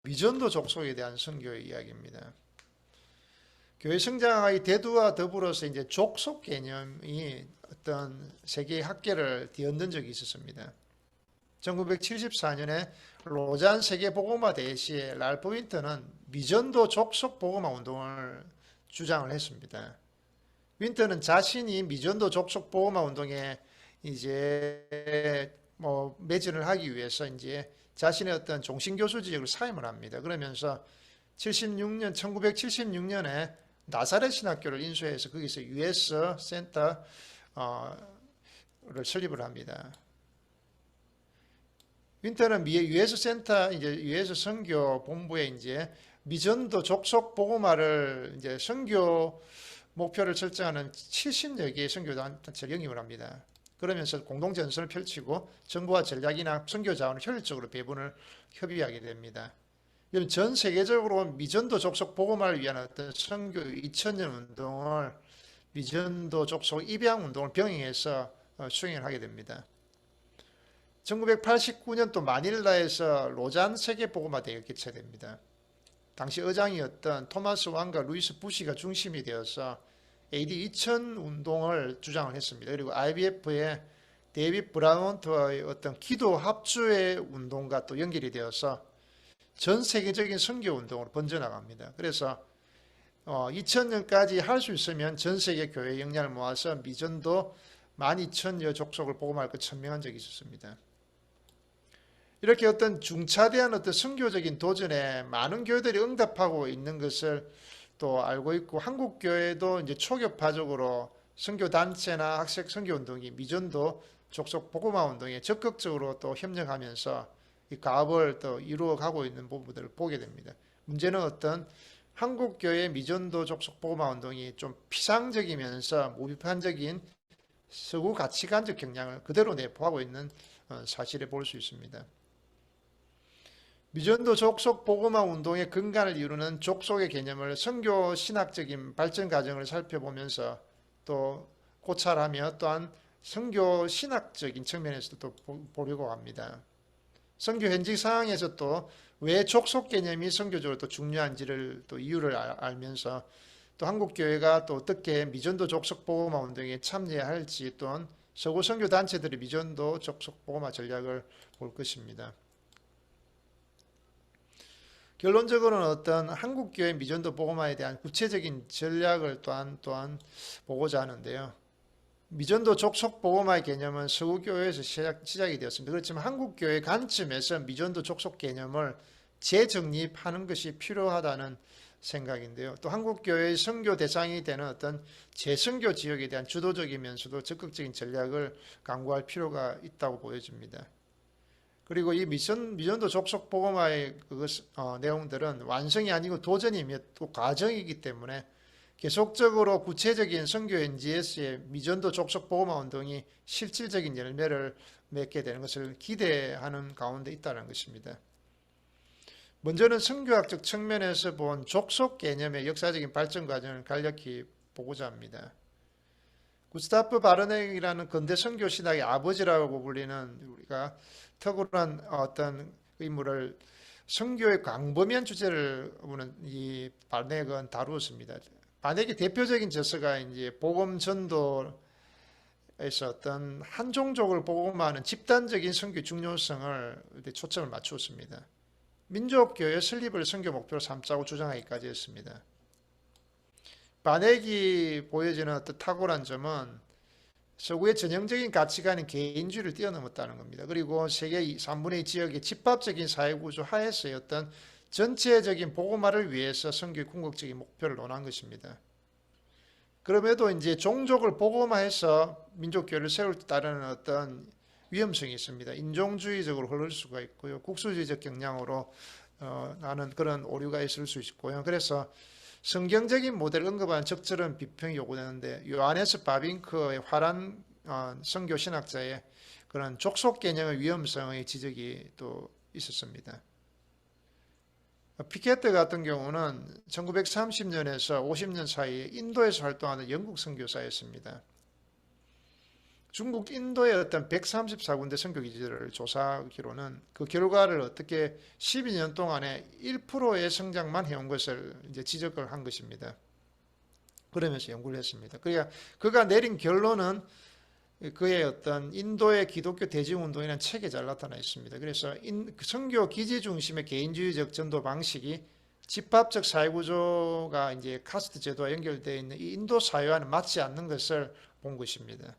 미전도 족속에 대한 선교의 이야기입니다. 교회 성장의 대두와 더불어서 이제 족속 개념이 어떤 세계의 학계를 뒤흔든 적이 있었습니다. 1974년에 로잔 세계복음화 대회 시에 랄프 윈터는 미전도 족속 복음화 운동을 주장을 했습니다. 윈터는 자신이 미전도 족속 복음화 운동에 이제 매진을 하기 위해서 이제 자신의 어떤 종신교수직을 사임을 합니다. 그러면서 1976년에 나사렛 신학교를 인수해서 거기서 US 센터를 설립을 합니다. 윈터는 US 센터, 이제 US 선교 본부에 이제 미전도 족속 복음화를 이제 선교 목표를 설정하는 70여 개의 선교 단체를 영입을 합니다. 그러면서 공동 전선을 펼치고 정보와 전략이나 선교 자원을 효율적으로 배분을 협의하게 됩니다. 전 세계적으로 미전도 족속 복음화를 위한 어떤 선교 2000년 운동을 미전도 족속 입양 운동을 병행해서 수행을 하게 됩니다. 1989년 또 마닐라에서 로잔 세계복음화 대회가 개최됩니다. 당시 의장이었던 토마스 왕과 루이스 부시가 중심이 되어서 AD 2000 운동을 주장을 했습니다. 그리고 IBF의 데이빗 브라운트와의 어떤 기도 합주의 운동과 또 연결이 되어서 전 세계적인 선교 운동으로 번져나갑니다. 그래서 2000년까지 할 수 있으면 전 세계 교회 역량을 모아서 미전도 12,000여 족속을 복음할 것 천명한 적이 있었습니다. 이렇게 어떤 중차대한 어떤 선교적인 도전에 많은 교회들이 응답하고 있는 것을 또 알고 있고, 한국 교회도 이제 초교파적으로 선교 단체나 학생 선교 운동이 미전도 족속 복음화 운동에 적극적으로 또 협력하면서 이 가업을 또 이루어가고 있는 부분들을 보게 됩니다. 문제는 어떤 한국 교회 미전도 족속 복음화 운동이 좀 피상적이면서 무비판적인 서구 가치관적 경향을 그대로 내포하고 있는 사실에 볼 수 있습니다. 미전도 족속 복음화 운동의 근간을 이루는 족속의 개념을 선교 신학적인 발전 과정을 살펴보면서 또 고찰하며 또한 선교 신학적인 측면에서도 또 보려고 합니다. 선교 현직 상황에서 또 왜 족속 개념이 선교적으로 또 중요한지를 또 이유를 알면서 또 한국 교회가 또 어떻게 미전도 족속 복음화 운동에 참여해야 할지, 또한 서구 선교 단체들의 미전도 족속 복음화 전략을 볼 것입니다. 결론적으로는 어떤 한국교회 미전도 복음화에 대한 구체적인 전략을 또한 보고자 하는데요. 미전도 족속 복음화의 개념은 서구교회에서 시작이 되었습니다. 그렇지만 한국교회 관점에서 미전도 족속 개념을 재정립하는 것이 필요하다는 생각인데요. 또 한국교회의 선교 대상이 되는 어떤 재선교 지역에 대한 주도적이면서도 적극적인 전략을 강구할 필요가 있다고 보여집니다. 그리고 이 미전도 족속 복음화의 내용들은 완성이 아니고 도전이며 또 과정이기 때문에 계속적으로 구체적인 선교 NGS의 미전도 족속 복음화 운동이 실질적인 열매를 맺게 되는 것을 기대하는 가운데 있다는 것입니다. 먼저는 선교학적 측면에서 본 족속 개념의 역사적인 발전 과정을 간략히 보고자 합니다. 구스타프 바르넥이라는 근대 선교 신학의 아버지라고 불리는 우리가 탁월한 어떤 인물을 선교의 광범위한 주제를 보는 이 바르넥은 다루었습니다. 바르넥의 대표적인 저서가 이제 복음 전도에서 어떤 한 종족을 복음화하는 집단적인 선교 중요성을 초점을 맞추었습니다. 민족교회 설립을 선교 목표로 삼자고 주장하기까지 했습니다. 바넥이 보여지는 어떤 탁월한 점은 서구의 전형적인 가치관인 개인주의를 뛰어넘었다는 겁니다. 그리고 세계 3분의 2 지역의 집합적인 사회구조 하에서의 어떤 전체적인 복음화를 위해서 선교의 궁극적인 목표를 논한 것입니다. 그럼에도 이제 종족을 복음화해서 민족교회를 세울 때 따르는 어떤 위험성이 있습니다. 인종주의적으로 흐를 수가 있고요. 국수주의적 경향으로 나는 그런 오류가 있을 수 있고요. 그래서 성경적인 모델을 언급하는 적절한 비평이 요구되는데, 요하네스 바빙크의 화란 선교 신학자의 그런 족속 개념의 위험성의 지적이 또 있었습니다. 피케트 같은 경우는 1930년에서 50년 사이에 인도에서 활동하는 영국 선교사였습니다. 중국 인도의 어떤 134군데 선교기지를 조사하기로는 그 결과를 어떻게 12년 동안에 1%의 성장만 해온 것을 이제 지적을 한 것입니다. 그러면서 연구를 했습니다. 그러니까 그가 내린 결론은 그의 어떤 인도의 기독교 대중운동이라는 책에 잘 나타나 있습니다. 그래서 선교 기지 중심의 개인주의적 전도 방식이 집합적 사회구조가 이제 카스트 제도와 연결되어 있는 이 인도 사회와는 맞지 않는 것을 본 것입니다.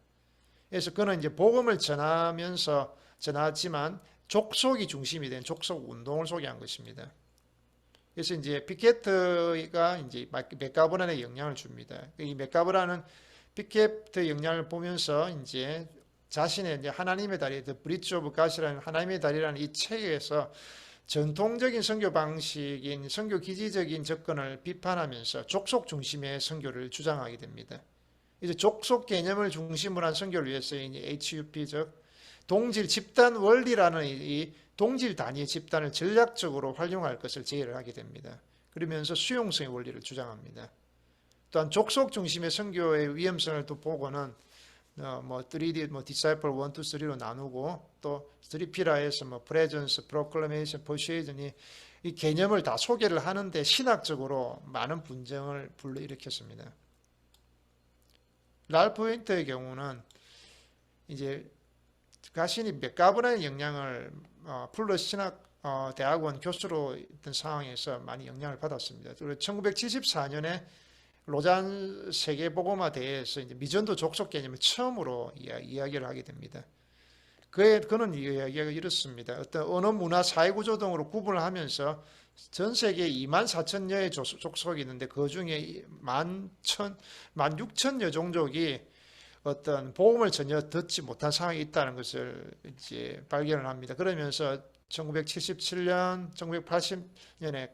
그래서 그는 이제 복음을 전하지만 족속이 중심이 된 족속 운동을 소개한 것입니다. 그래서 이제 피케트가 이제 맥가브란에 영향을 줍니다. 이 맥가브란은 피케트 영향을 보면서 이제 자신의 이제 하나님의 다리, The Bridge of God이라는 하나님의 다리라는 이 책에서 전통적인 선교 방식인 선교 기지적인 접근을 비판하면서 족속 중심의 선교를 주장하게 됩니다. 이제 족속 개념을 중심으로 한 선교를 위해서 이제 HUP적 동질 집단 원리라는 이 동질 단위의 집단을 전략적으로 활용할 것을 제의를 하게 됩니다. 그러면서 수용성의 원리를 주장합니다. 또한 족속 중심의 선교의 위험성을 또 보고는 3D disciple 1, 2, 3로 나누고 또 3P라에서 presence, proclamation, persuasion이 이 개념을 다 소개를 하는데 신학적으로 많은 분쟁을 불러일으켰습니다. 랄프 윈터의 경우는 이제 자신이 맥가브란의 영향을 플러스 신학 대학원 교수로 있던 상황에서 많이 영향을 받았습니다. 그리고 1974년에 로잔 세계복음화 대회에서 이제 미전도 족속 개념을 처음으로 이야기를 하게 됩니다. 그는 이야기가 이렇습니다. 어떤 언어, 문화, 사회구조 등으로 구분을 하면서 전 세계에 24,000여의 족속이 있는데 그 중에 16,000여 종족이 어떤 복음을 전혀 듣지 못한 상황이 있다는 것을 이제 발견을 합니다. 그러면서 1977년, 1980년에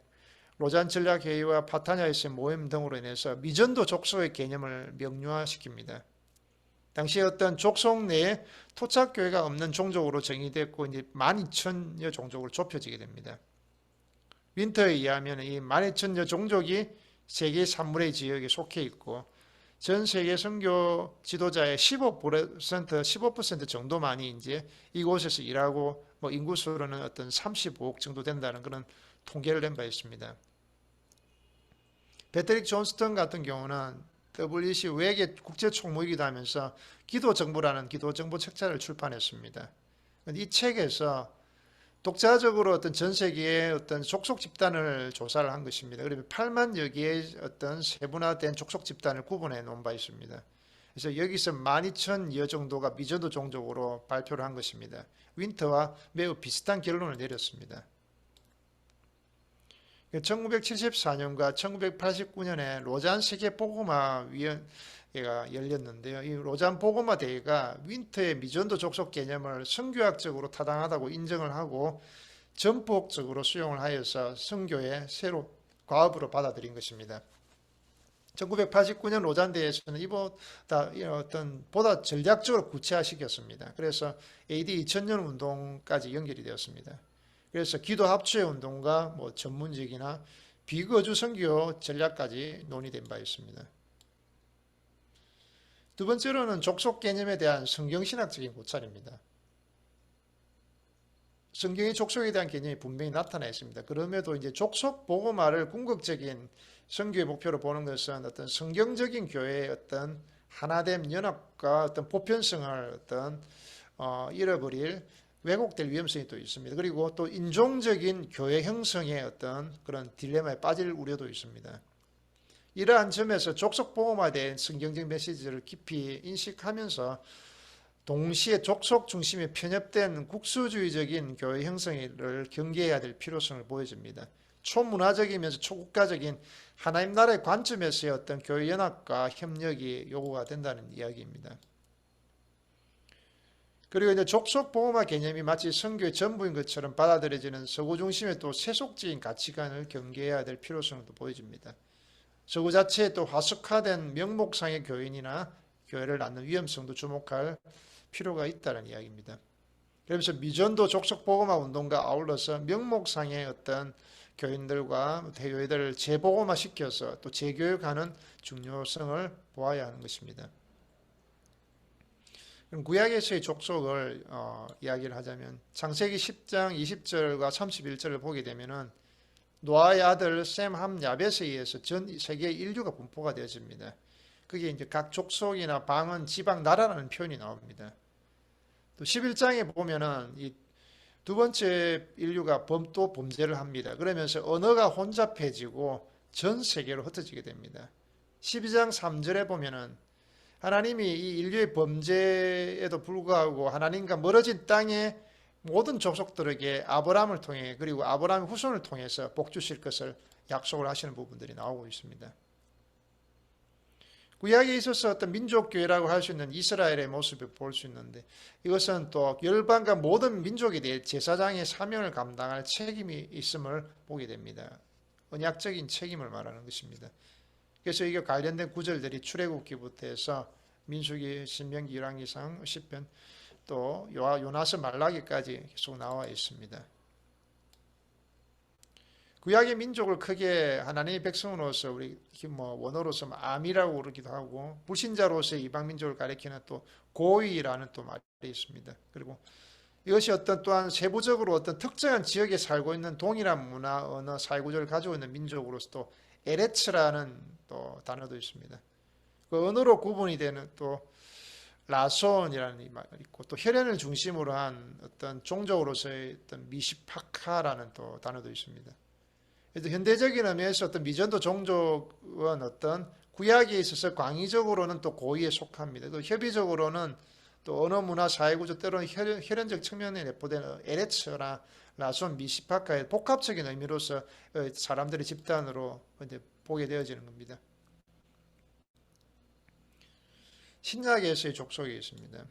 로잔 전략회의와 파타냐에서의 모임 등으로 인해서 미전도 족속의 개념을 명료화시킵니다. 당시 어떤 족속 내에 토착교회가 없는 종족으로 정의됐고 이제 12,000여 종족으로 좁혀지게 됩니다. 윈터에 의하면 이 12,000여 종족이 세계 3분의 지역에 속해 있고 전 세계 선교 지도자의 15% 정도만이 이제 이곳에서 일하고 인구수로는 어떤 35억 정도 된다는 그런 통계를 낸 바 있습니다. 패트릭 존스턴 같은 경우는 WC 외계 국제 총무이기도 하면서 기도 정보라는 기도 정보 책자를 출판했습니다. 이 책에서 독자적으로 어떤 전 세계의 어떤 족속 집단을 조사를 한 것입니다. 그러면 8만여 개의 어떤 세분화된 족속 집단을 구분해 놓은 바 있습니다. 그래서 여기서 12,000여 정도가 미전도 종족으로 발표를 한 것입니다. 윈터와 매우 비슷한 결론을 내렸습니다. 1974년과 1989년에 로잔 세계복음화 위원회가 열렸는데요. 이 로잔 복음화 대회가 윈터의 미전도 족속 개념을 선교학적으로 타당하다고 인정을 하고 전폭적으로 수용을 하여서 선교의 새로 과업으로 받아들인 것입니다. 1989년 로잔 대회에서는 보다 전략적으로 구체화시켰습니다. 그래서 AD 2000년 운동까지 연결이 되었습니다. 그래서 기도 합주의 운동과 전문직이나 비거주 선교 전략까지 논의된 바 있습니다. 두 번째로는 족속 개념에 대한 성경신학적인 고찰입니다. 성경의 족속에 대한 개념이 분명히 나타나 있습니다. 그럼에도 이제 족속 복음화를 궁극적인 선교의 목표로 보는 것은 어떤 성경적인 교회의 어떤 하나됨 연합과 어떤 보편성을 잃어버릴 왜곡될 위험성이 또 있습니다. 그리고 또 인종적인 교회 형성의 어떤 그런 딜레마에 빠질 우려도 있습니다. 이러한 점에서 족속 복음화에 대한 성경적 메시지를 깊이 인식하면서 동시에 족속 중심에 편협된 국수주의적인 교회 형성을 경계해야 될 필요성을 보여줍니다. 초문화적이면서 초국가적인 하나님 나라의 관점에서의 어떤 교회 연합과 협력이 요구가 된다는 이야기입니다. 그리고 이제 족속 복음화 개념이 마치 선교의 전부인 것처럼 받아들여지는 서구 중심의 또 세속적인 가치관을 경계해야 될 필요성도 보여집니다. 서구 자체에 또 화석화된 명목상의 교인이나 교회를 낳는 위험성도 주목할 필요가 있다는 이야기입니다. 그러면서 미전도 족속 복음화 운동과 아울러서 명목상의 어떤 교인들과 대교회들을 재복음화 시켜서 또 재교육하는 중요성을 보아야 하는 것입니다. 그럼 구약에서의 족속을 이야기를 하자면 창세기 10장 20절과 31절을 보게 되면은 노아의 아들 셈, 함, 야벳에 의해서 전 세계 인류가 분포가 되어집니다. 그게 이제 각 족속이나 방언, 지방, 나라라는 표현이 나옵니다. 또 11장에 보면은 이 두 번째 인류가 또 범죄를 합니다. 그러면서 언어가 혼잡해지고 전 세계로 흩어지게 됩니다. 12장 3절에 보면은 하나님이 이 인류의 범죄에도 불구하고 하나님과 멀어진 땅에 모든 족속들에게 아브라함을 통해 그리고 아브라함의 후손을 통해서 복 주실 것을 약속을 하시는 부분들이 나오고 있습니다. 구약에 있어서 어떤 민족교회라고 할 수 있는 이스라엘의 모습을 볼 수 있는데 이것은 또 열방과 모든 민족에 대해 제사장의 사명을 감당할 책임이 있음을 보게 됩니다. 언약적인 책임을 말하는 것입니다. 그래서 이게 관련된 구절들이 출애굽기부터 해서 민수기, 신명기, 열왕기상, 시편 또 요나서 말라기까지 계속 나와 있습니다. 구약의 민족을 크게 하나님의 백성으로서 우리 원어로서 암이라고 그러기도 하고 불신자로서의 이방 민족을 가리키는 또 고위라는 또 말이 있습니다. 그리고 이것이 또한 세부적으로 어떤 특정한 지역에 살고 있는 동일한 문화, 언어, 사회구조를 가지고 있는 민족으로서 또 에레츠라는 또 단어도 있습니다. 그 언어로 구분이 되는 또 라손이라는 말이 있고 또 혈연을 중심으로 한 어떤 종족으로서의 어떤 미시파카라는 또 단어도 있습니다. 그래서 현대적인 의미에서 어떤 미전도 종족은 어떤 구약에 있어서 광의적으로는 또 고위에 속합니다. 또 협의적으로는 또 언어, 문화, 사회구조 때로는 혈연적 측면에 내포되는 에레츠나 라손, 미시파카의 복합적인 의미로서 사람들의 집단으로 보게 되어지는 겁니다. 신약에서의 족속이 있습니다.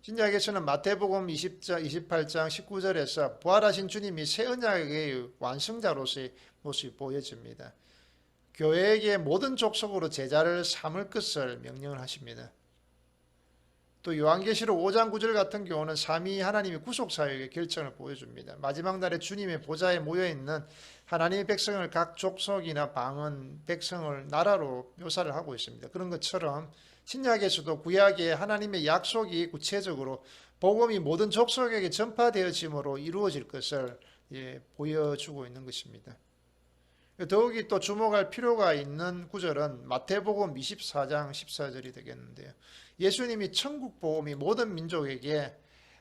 신약에서는 마태복음 20장, 28장 19절에서 부활하신 주님이 새 언약의 완성자로서의 모습이 보여집니다. 교회에게 모든 족속으로 제자를 삼을 것을 명령을 하십니다. 또 요한계시록 5장 9절 같은 경우는 삼위 하나님의 구속사역의 결정을 보여줍니다. 마지막 날에 주님의 보좌에 모여있는 하나님의 백성을 각 족속이나 방언, 백성을 나라로 묘사를 하고 있습니다. 그런 것처럼 신약에서도 구약의 하나님의 약속이 구체적으로 복음이 모든 족속에게 전파되어짐으로 이루어질 것을 보여주고 있는 것입니다. 더욱이 또 주목할 필요가 있는 구절은 마태복음 24장 14절이 되겠는데요. 예수님이 천국 복음이 모든 민족에게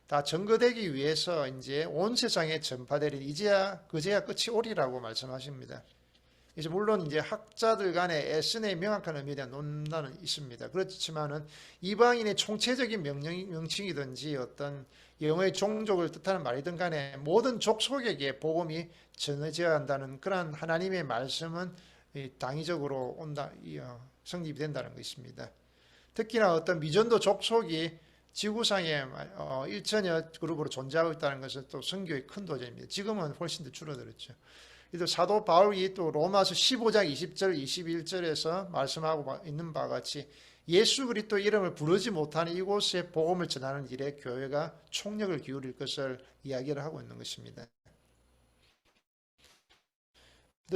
다 전거되기 위해서 이제 온 세상에 전파되리 이제야 그제야 끝이 오리라고 말씀하십니다. 이제 물론 이제 학자들 간에 에슨의 명확한 의미에 대한 논란은 있습니다. 그렇지만은 이방인의 총체적인 명칭이든지 어떤 영어의 종족을 뜻하는 말이든 간에 모든 족속에게 복음이 전해져야 한다는 그러한 하나님의 말씀은 당위적으로 성립이 된다는 것입니다. 특히나 어떤 미전도 족속이 지구상에 1천여 그룹으로 존재하고 있다는 것은 또 선교의 큰 도전입니다. 지금은 훨씬 더 줄어들었죠. 또 사도 바울이 또 로마서 15장 20절 21절에서 말씀하고 있는 바와 같이 예수 그리스도 이름을 부르지 못하는 이곳에 복음을 전하는 일에 교회가 총력을 기울일 것을 이야기를 하고 있는 것입니다.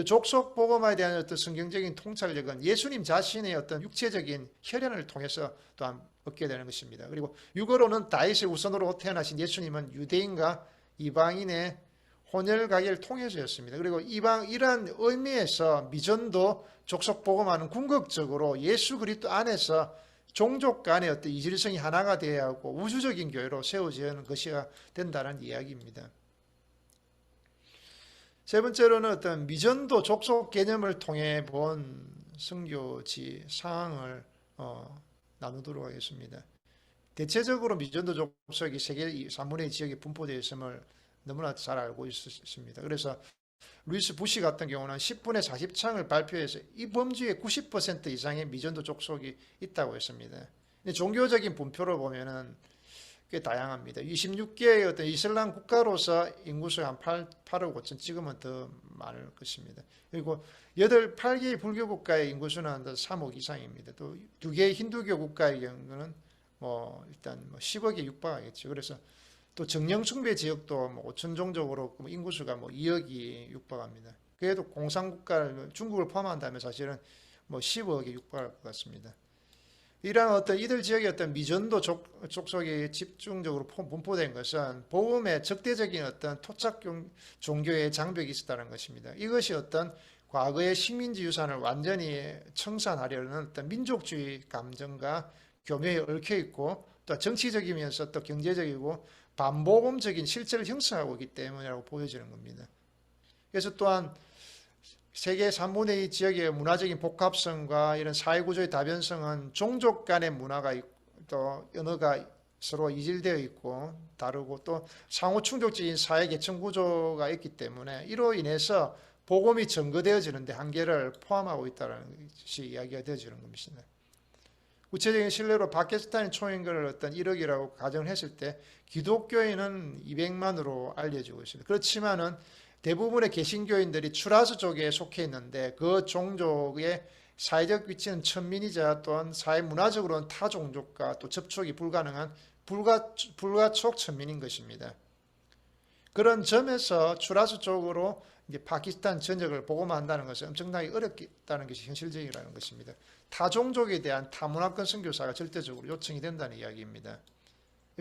족속 복음에 대한 어떤 성경적인 통찰력은 예수님 자신의 어떤 육체적인 혈연을 통해서 또한 얻게 되는 것입니다. 그리고 육어로는 다윗의 후손으로 태어나신 예수님은 유대인과 이방인의 혼혈 가계를 통해서였습니다. 그리고 이러한 의미에서 미전도 족속 복음화는 궁극적으로 예수 그리스도 안에서 종족 간의 어떤 이질성이 하나가 되어야 하고 우주적인 교회로 세워지는 것이야 된다는 이야기입니다. 세 번째로는 어떤 미전도 족속 개념을 통해 본 선교지 상황을 나누도록 하겠습니다. 대체적으로 미전도 족속이 세계 3분의 2 지역에 분포되어 있음을 너무나 잘 알고 있습니다. 그래서 루이스 부시 같은 경우는 10분의 40창을 발표해서 이 범주의 90% 이상의 미전도 족속이 있다고 했습니다. 근데 종교적인 분표로 보면은 꽤 다양합니다. 26개의 어떤 이슬람 국가로서 인구수가 한 8억 5천, 지금은 더 많을 것입니다. 그리고 8개의 불교 국가의 인구수는 3억 이상입니다. 또 2개의 힌두교 국가의 경우는 일단 10억에 육박하겠죠. 그래서 또 정령숭배 지역도 5천 종족으로 인구수가 2억이 육박합니다. 그래도 공산국가 중국을 포함한다면 사실은 10억에 육박할 것 같습니다. 이러한 어떤 이들 지역의 어떤 미전도 족속이 집중적으로 분포된 것은 복음의 적대적인 어떤 토착 종교의 장벽이 있었다는 것입니다. 이것이 어떤 과거의 식민지 유산을 완전히 청산하려는 어떤 민족주의 감정과 교묘에 얽혀 있고 또 정치적이면서 또 경제적이고 반복음적인 실체를 형성하고 있기 때문이라고 보여지는 겁니다. 그래서 또한 세계 3분의 2 지역의 문화적인 복합성과 이런 사회구조의 다변성은 종족 간의 문화가 있고 또 언어가 서로 이질되어 있고 다르고 또 상호 충족적인 사회 계층 구조가 있기 때문에 이로 인해서 복음이 증거되어지는데 한계를 포함하고 있다는 것이 이야기가 되어지는 겁니다. 구체적인 신뢰로 파키스탄의 총인구를 어떤 1억이라고 가정을 했을 때 기독교인은 200만으로 알려지고 있습니다. 그렇지만은 대부분의 개신교인들이 추라스 쪽에 속해 있는데 그 종족의 사회적 위치는 천민이자 또한 사회 문화적으로는 타 종족과 또 접촉이 불가능한 불가촉 천민인 것입니다. 그런 점에서 추라스 쪽으로 이제 파키스탄 전역을 복음화한다는 것은 엄청나게 어렵다는 것이 현실적이라는 것입니다. 타 종족에 대한 타문화권 선교사가 절대적으로 요청이 된다는 이야기입니다.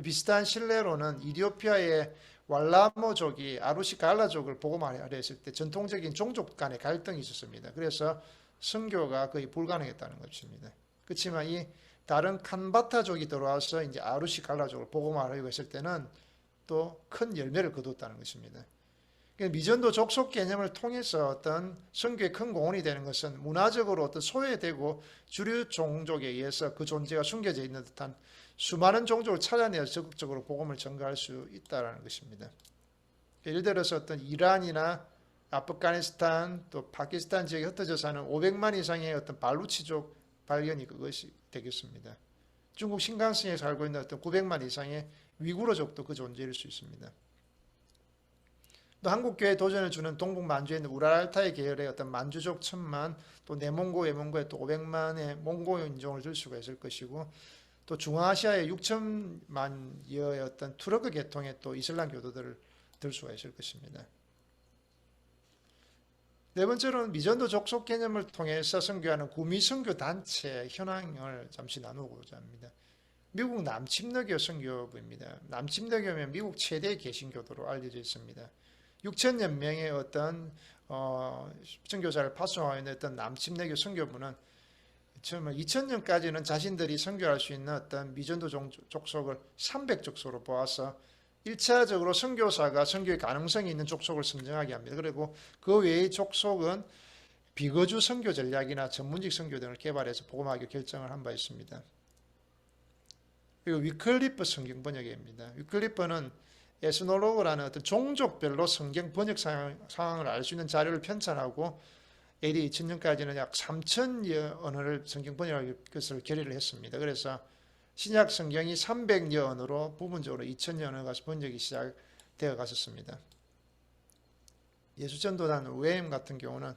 비슷한 신뢰로는 이디오피아의 왈라모족이 아루시 갈라족을 복음화하려 했을 때 전통적인 종족 간의 갈등이 있었습니다. 그래서 선교가 거의 불가능했다는 것입니다. 그렇지만 이 다른 칸바타족이 들어와서 이제 아루시 갈라족을 복음화하려고 했을 때는 또 큰 열매를 거뒀다는 것입니다. 미전도 족속 개념을 통해서 어떤 선교에 큰 공헌이 되는 것은 문화적으로 어떤 소외되고 주류 종족에 의해서 그 존재가 숨겨져 있는 듯한 수많은 종족을 찾아내서 적극적으로 복음을 전가할 수 있다는 것입니다. 예를 들어서 어떤 이란이나 아프가니스탄 또 파키스탄 지역에 흩어져 사는 500만 이상의 어떤 발루치족 발견이 그것이 되겠습니다. 중국 신강성에 살고 있는 어떤 900만 이상의 위구르족도 그 존재일 수 있습니다. 또 한국교회에 도전을 주는 동북 만주에 있는 우랄타이 계열의 어떤 만주족 1000만 또 내몽고 외몽고에 또 500만의 몽고 인종을 들 수가 있을 것이고 또 중앙아시아의 6천만여의 어떤 투르크 계통의 또 이슬람 교도들을 들 수가 있을 것입니다. 네 번째로는 미전도 족속 개념을 통해서 선교하는 구미 선교 단체 현황을 잠시 나누고자 합니다. 미국 남침너교 선교부입니다. 남침너교면 미국 최대 개신교도로 알려져 있습니다. 6천여 명의 어떤 선교사를 파송하고 있는 어떤 남침내교 선교부는 처음 2000년까지는 자신들이 선교할 수 있는 어떤 미전도 족속을 300족속으로 보아서 1차적으로 선교사가 선교의 가능성이 있는 족속을 선정하게 합니다. 그리고 그 외의 족속은 비거주 선교 전략이나 전문직 선교 등을 개발해서 복음하기 결정을 한 바 있습니다. 그리고 위클리프 성경 번역입니다. 위클리프는 에스놀로그라는 어떤 종족별로 성경 번역 상황을 알 수 있는 자료를 편찬하고 AD 2000년까지는 약 3000여 언어를 성경 번역할 것을 결의를 했습니다. 그래서 신약 성경이 300여 언어로 부분적으로 2000여 언어가 번역이 시작되어 갔었습니다. 예수전도단 UAM 같은 경우는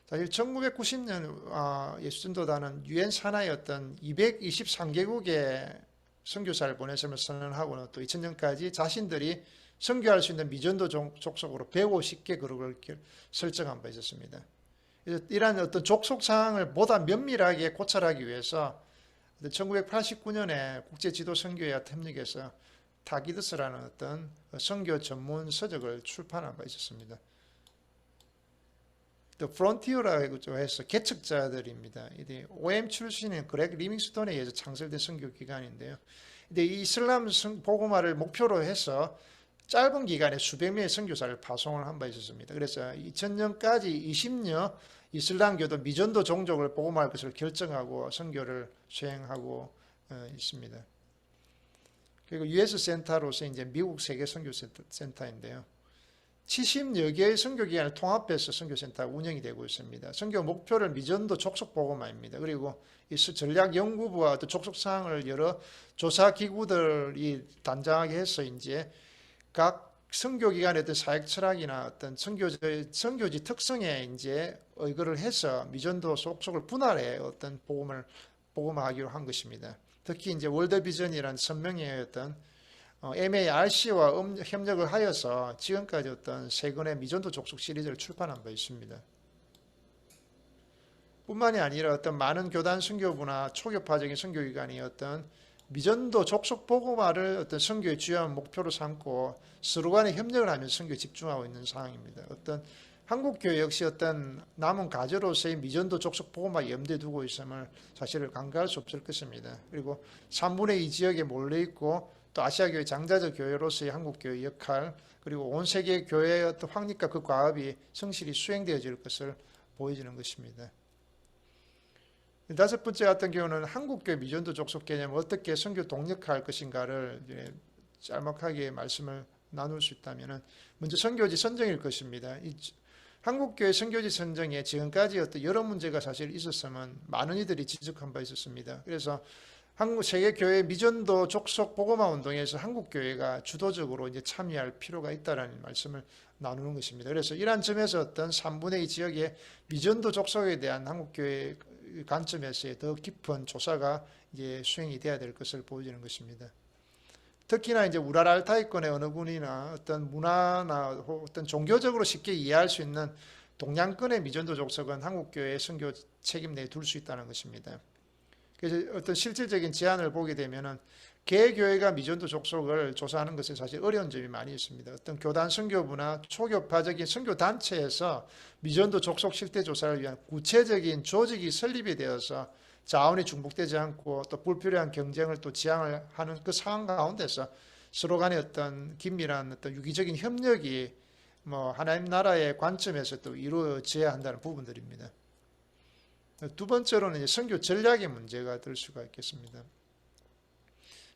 사실 1990년 예수전도단은 유엔 산하의 어떤 223개국의 선교사를 보냈음을 선언하고는 또 2000년까지 자신들이 선교할 수 있는 미전도 족속으로 150개 그룹을 설정한 바 있었습니다. 이러한 어떤 족속 상황을 보다 면밀하게 고찰하기 위해서 1989년에 국제지도선교회와 협력해서 타기드스라는 어떤 선교 전문 서적을 출판한 바 있었습니다. 또 프론티어라고 해서 개척자들입니다. OM 출신인 그렉 리밍스톤에 의해서 창설된 선교 기관인데요. 근데 이 이슬람 복음화를 목표로 해서 짧은 기간에 수백 명의 선교사를 파송을 한 바 있었습니다. 그래서 2000년까지 20년 이슬람교도 미전도 종족을 복음화할 것을 결정하고 선교를 수행하고 있습니다. 그리고 US 센터로서 이제 미국 세계 선교센터인데요. 70여 개의 선교기관을 통합해서 선교센터가 운영이 되고 있습니다. 선교 목표를 미전도 족속 복음화입니다. 그리고 이 전략연구부와 또 족속 사항을 여러 조사기구들이 단장하게 해서 이제 각 선교기관의 어떤 사역 철학이나 어떤 선교지 특성에 이제 의거를 해서 미전도 족속을 분할해 어떤 복음화하기로 한 것입니다. 특히 이제 월드비전이라는 선명의 어떤 MARC와 협력을 하여서 지금까지 어떤 세 권의 미전도 족속 시리즈를 출판한 바 있습니다. 뿐만이 아니라 어떤 많은 교단 선교부나 초교파적인 선교기관이 어떤 미전도 족속 복음화를 어떤 선교의 주요한 목표로 삼고 서로 간에 협력을 하면서 선교에 집중하고 있는 상황입니다. 어떤 한국교회 역시 어떤 남은 과제로서의 미전도 족속 복음화 염두에 두고 있음을 사실을 간과할 수 없을 것입니다. 그리고 3분의 2 지역에 몰려 있고 또 아시아교회 장자적 교회로서의 한국교회의 역할, 그리고 온 세계 교회의 어떤 확립과 그 과업이 성실히 수행되어질 것을 보여지는 것입니다. 다섯 번째 같은 경우는 한국교회 미전도 족속 개념을 어떻게 선교 동력화할 것인가를 짤막하게 말씀을 나눌 수 있다면, 먼저 선교지 선정일 것입니다. 한국교회 선교지 선정에 지금까지 어떤 여러 문제가 사실 있었으면 많은 이들이 지적한 바 있었습니다. 그래서 한국 세계교회 미전도 족속 복음화 운동에서 한국교회가 주도적으로 이제 참여할 필요가 있다라는 말씀을 나누는 것입니다. 그래서 이러한 점에서 어떤 3분의 2 지역의 미전도 족속에 대한 한국교회 관점에서의 더 깊은 조사가 이제 수행이 돼야 될 것을 보여주는 것입니다. 특히나 이제 우라랄타이권의 어느 분이나 어떤 문화나 어떤 종교적으로 쉽게 이해할 수 있는 동양권의 미전도 족속은 한국교회의 선교 책임 내에 둘 수 있다는 것입니다. 그래서 어떤 실질적인 제안을 보게 되면은 개교회가 미전도 족속을 조사하는 것은 사실 어려운 점이 많이 있습니다. 어떤 교단 선교부나 초교파적인 선교 단체에서 미전도 족속 실태 조사를 위한 구체적인 조직이 설립이 되어서 자원이 중복되지 않고 또 불필요한 경쟁을 또 지향을 하는 그 상황 가운데서 서로 간의 어떤 긴밀한 어떤 유기적인 협력이 하나님 나라의 관점에서 또 이루어져야 한다는 부분들입니다. 두 번째로는 선교 전략의 문제가 될 수가 있겠습니다.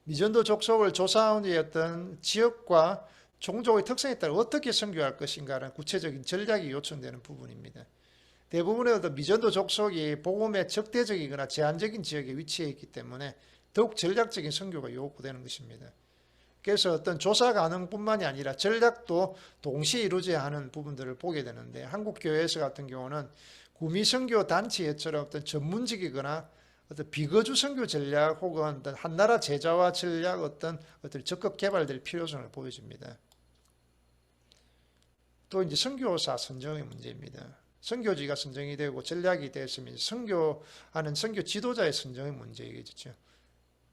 미전도 족속을 조사한 후에 어떤 지역과 종족의 특성에 따라 어떻게 선교할 것인가라는 구체적인 전략이 요청되는 부분입니다. 대부분의 어떤 미전도 족속이 복음의 적대적이거나 제한적인 지역에 위치해 있기 때문에 더욱 전략적인 선교가 요구되는 것입니다. 그래서 어떤 조사 가능뿐만이 아니라 전략도 동시에 이루어져야 하는 부분들을 보게 되는데, 한국교회에서 같은 경우는 구미 선교 단체처럼 어떤 전문직이거나 어떤 비거주 선교 전략 혹은 어떤 한나라 제자화 전략 어떤 적극 개발될 필요성을 보여줍니다. 또 이제 선교사 선정의 문제입니다. 선교지가 선정이 되고 전략이 됐으면 선교하는 선교 지도자의 선정의 문제이겠죠.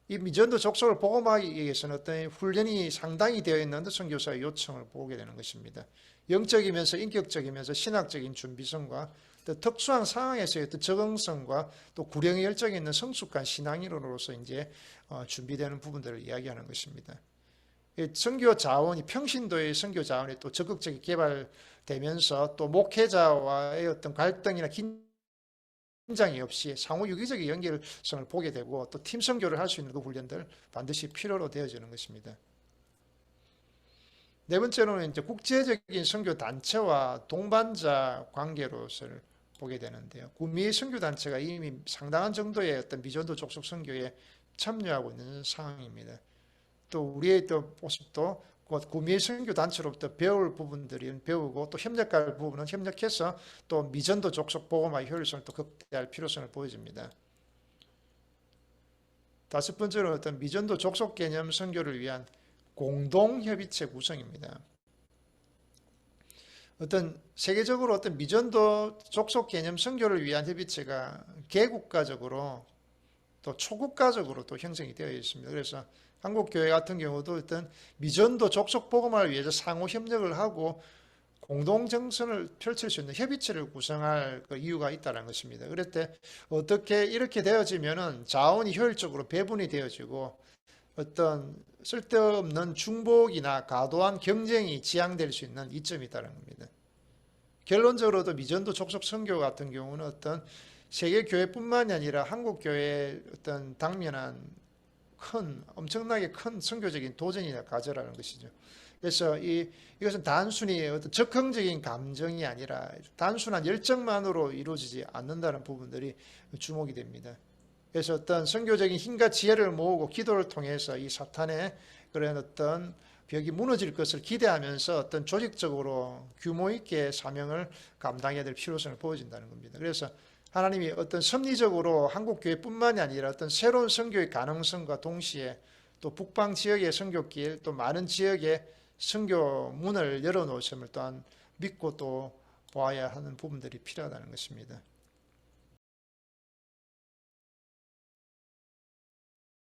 이 미전도 족속을 복음하기 위해서는 어떤 훈련이 상당히 되어 있는 선교사의 요청을 보게 되는 것입니다. 영적이면서 인격적이면서 신학적인 준비성과 또 특수한 상황에서의 또 적응성과 또 구령의 열정이 있는 성숙한 신앙인으로서 이제 준비되는 부분들을 이야기하는 것입니다. 선교 자원이 평신도의 선교 자원이 또 적극적인 개발되면서 또 목회자와의 어떤 갈등이나 긴장이 없이 상호 유기적인 연결성을 보게 되고 또 팀 선교를 할 수 있는 그 훈련들 반드시 필요로 되어지는 것입니다. 네 번째로는 이제 국제적인 선교 단체와 동반자 관계로서를 보게 되는데요. 구미 선교 단체가 이미 상당한 정도의 어떤 미전도 족속 선교에 참여하고 있는 상황입니다. 또 우리의 또 모습도 구미 선교 단체로부터 배울 부분들이 배우고 또 협력할 부분은 협력해서 또 미전도 족속 복음화 효율성을 또 극대화할 필요성을 보여줍니다. 다섯 번째로 어떤 미전도 족속 개념 선교를 위한 공동협의체 구성입니다. 어떤 세계적으로 어떤 미전도 족속 개념 선교를 위한 협의체가 개국가적으로 또 초국가적으로 또 형성이 되어 있습니다. 그래서 한국교회 같은 경우도 어떤 미전도 족속 복음화를 위해서 상호 협력을 하고 공동정선을 펼칠 수 있는 협의체를 구성할 그 이유가 있다는 것입니다. 그럴 때 어떻게 이렇게 되어지면은 자원이 효율적으로 배분이 되어지고 어떤 쓸데없는 중복이나 과도한 경쟁이 지양될 수 있는 이점이 있다는 겁니다. 결론적으로도 미전도 족속 선교 같은 경우는 어떤 세계 교회뿐만이 아니라 한국 교회의 어떤 당면한 엄청나게 큰 선교적인 도전이나 과제라는 것이죠. 그래서 이것은 단순히 어떤 적극적인 감정이 아니라 단순한 열정만으로 이루어지지 않는다는 부분들이 주목이 됩니다. 그래서 어떤 선교적인 힘과 지혜를 모으고 기도를 통해서 이 사탄의 그런 어떤 벽이 무너질 것을 기대하면서 어떤 조직적으로 규모 있게 사명을 감당해야 될 필요성을 보여진다는 겁니다. 그래서 하나님이 어떤 섭리적으로 한국교회뿐만이 아니라 어떤 새로운 선교의 가능성과 동시에 또 북방 지역의 선교길 또 많은 지역의 선교 문을 열어놓으심을 또한 믿고 또 보아야 하는 부분들이 필요하다는 것입니다.